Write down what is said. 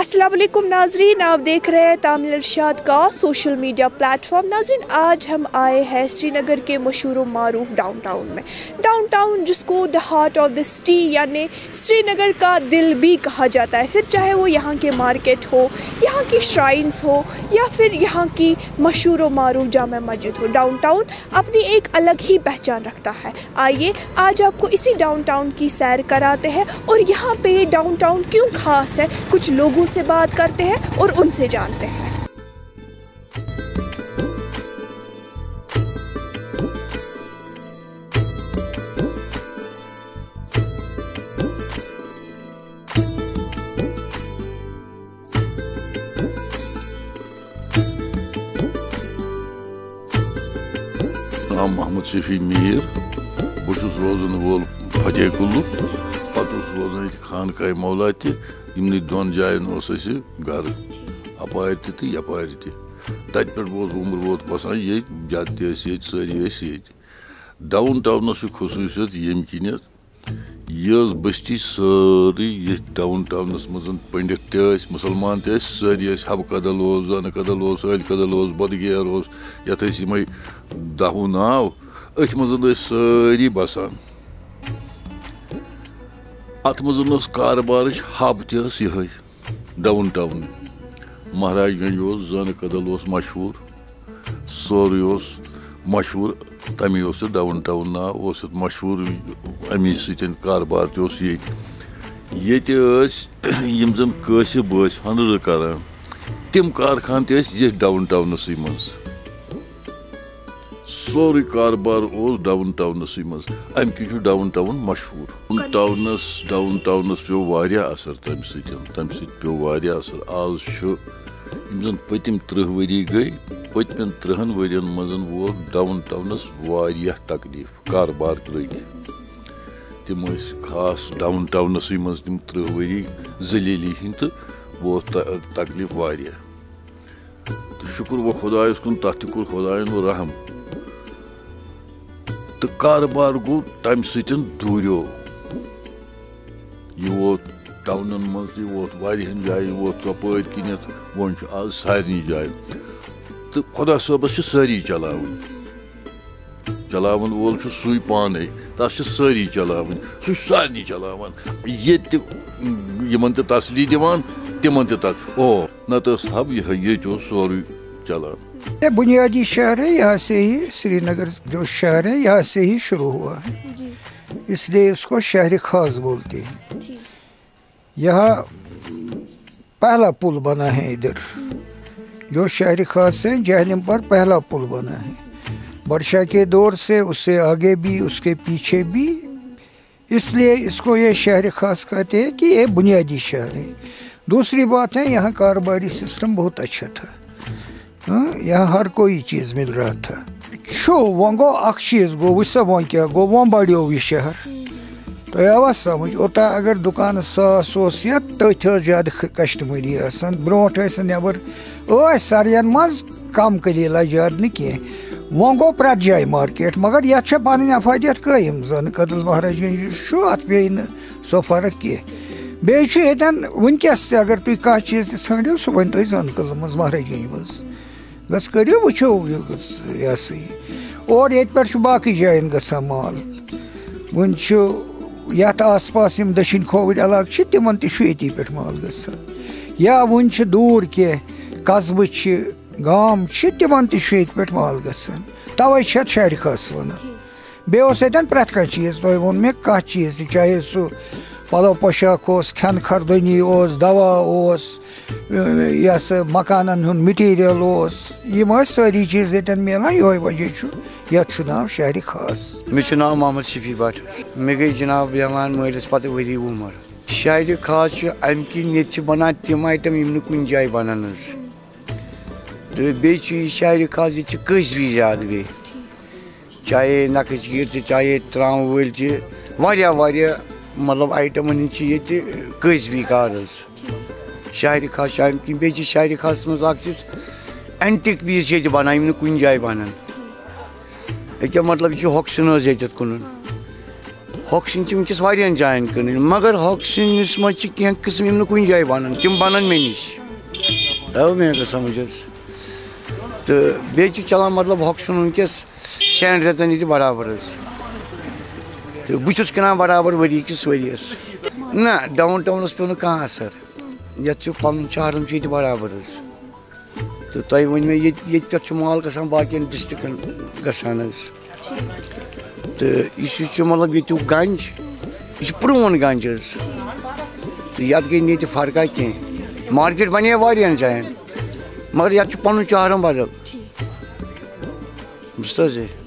अस्सलाम वालेकुम नाजरीन, आप देख रहे हैं तामिल इरशाद का सोशल मीडिया प्लेटफॉर्म। नाजरीन, आज हम आए हैं श्रीनगर के मशहूर व मारूफ डाउनटाउन में। डाउनटाउन जिसको the heart of the city यानी श्रीनगर का दिल भी कहा जाता है। फिर चाहे वो यहाँ के मार्केट हो, यहाँ की श्राइन्स हो या फिर यहाँ की मशहूर व मारूफ जामा मस्जिद हो, डाउनटाउन अपनी एक अलग ही पहचान रखता है। आइए आज आपको इसी डाउनटाउन की सैर कराते हैं और यहाँ पे डाउनटाउन क्यों खास है, कुछ लोगों से बात करते हैं और उनसे जानते हैं। नाम मोहम्मद शफी मीर, बहुत रोजान वोल फतेह कुल्लू, पे रोजान खानकाह मौला तमन दोन जायन घर अपार तो यपार तत पे उम्र वोत बसान ये जद सारी डाउन टाउन खसूसियत यम किन यह बस्ती सारी ये डाउन टाउनस मज पंडित मुसलमान सारी हब कदल जन कदल अल कदल बदगेर ये यम 10 नाव अथ मज सारी बसान। अत मज कारोबार हब तह डाउन टाउन महाराजगंज जन कदल मशहूर सोरे मशहूर तमें डाउन टाउन नाव मशहूर अमी सतन कारोबार ये जन कसब हनर करान तम कारखान डाउन टाउनस मज सोरे कारोबार डाउन टाउनस मज अमि डाउन टाउन मशहूर डाउन टाउनस पे वारिया असर तम पे वारिया असर। आज जन पतम 30 वरी गई पतम 30 वरियन मज वो डाउन टाउनस वारिया तकलीफ कारोबार लग तम खास डाउन टाउनस मज तम 30 वरी जलीली हिंद तो वो तकलीफ वारिया तो शुक्र वो खुदायस कुन तथ कोर खुदायन वो रहम तो कारोबार गो तम सतन दूरियो यह वो टाउन मज वो वारियन जायन वो चपार किन वो आज सारे जाय तो खुदा सबस सारी चलावन वोल सुई पाने तस सारी चलावन सह सारे चलावन ये तसली दिवान तिमन तथ ओ न हब ये सोरे चलान। बुनियादी शहर है, यहाँ से ही श्रीनगर जो शहर है यहाँ से ही शुरू हुआ है, इसलिए उसको शहर खास बोलते हैं। यहाँ पहला पुल बना है इधर जो शहर खास है जहलम पर पहला पुल बना है। बादशाह के दौर से उससे आगे भी उसके पीछे भी, इसलिए इसको ये शहर खास कहते हैं कि ये बुनियादी शहर है। दूसरी बात है यहाँ कारोबारी सिस्टम बहुत अच्छा था, यहाँ हर कोई चीज़ मिल रहा था। वो गो अख चीज़ गो वो सब क्या गो वो बढ़ो यह शहर तो आवा समझ ओता अगर दुकान सास या तथ ज्यादा कस्टमरी ब्रोट नबर सारियन मज कम कलीला ज्यादा न कह वो गो प्रत जाए मार्केट मगर ये पन अफादियत कायम जन कदल महाराजगंज अत पे सो फर्क कह बेन वनकस अगर तुम कह चीज़ ठाणो सह वन तुम जन कदल मज महाराजगंज मज गस करो वो यह सही और ये पे बाकी जायन ग माल वन यथ आस पास दक्षिण खोवर इलाक तिमन ते पे माल ग या वन दूर कह कस्बे गाम तिमन ते पे माल ग तवे शहर खास वन बे प्रत कह चीज़ तुम वो मे कह चीज़ चाहे सह पलो पोशाक खन खरदनी दवा यह मकान मटीरियल यम सारी चीज़ ये मिलान ये वजह यह नाव शहर खास। मे नाव मोहम्मद शफी भट, मे गई जनाब बेमान मलिस पत वरी उम्र। शहर खास अम कि बनान तम आइटम यम कुन जाए बनान तो बे शहर खास ये कस भी ज्यादा बे चाहे नकच गिर चाहे त्राम वल वारिया मतलब आइटमन ये कस भी कार शहर खास अम कि बे शहर खास मज चीज़ एंटिक पीस ये बनान कुन जाए बनान क्या मतलब यह हॉक्सन ये कुन ہۄکھٕ چھِ وٕنکٮ۪س واریاہن جاین کٕنٕنۍ مگر ہۄکھٕ سِنِس منٛز چھِ کینٛہہ قٕسٕم یِم نہٕ کُنہِ جایہِ بَنان تِم بَنَن مےٚ نِش آو مےٚ اگر سمجھ حظ تہٕ بیٚیہِ چھِ چلان مطلب ہۄکھٕ چھُنہٕ وٕنکٮ۪س 6 رٮ۪تن ییٚتہِ برابر حظ تہٕ بہٕ چھُس کٕنان برابر ؤری کِس ؤرِیَس نہ ڈاوُن ٹاونَس پیوٚو نہٕ کانٛہہ اَثر یَتھ چھُ پَنُن چہارم چھُ ییٚتہِ برابر حظ تہٕ تۄہہِ ؤنۍ مےٚ ییٚتہِ پٮ۪ٹھ چھُ مال گژھان باقیَن ڈِسٹِرٛکَن گژھان حظ تہٕ یُس یہِ چھُ مطلب ییٚتیُک گنٛج یہِ چھُ پرٛون گنٛج حظ تہٕ یَتھ گٔے نہٕ ییٚتہِ فرقا کینٛہہ مارکیٹ بَنے واریاہَن جایَن مگر یَتھ چھُ پَنُن چہارم بدل بوٗزتھٕ حظ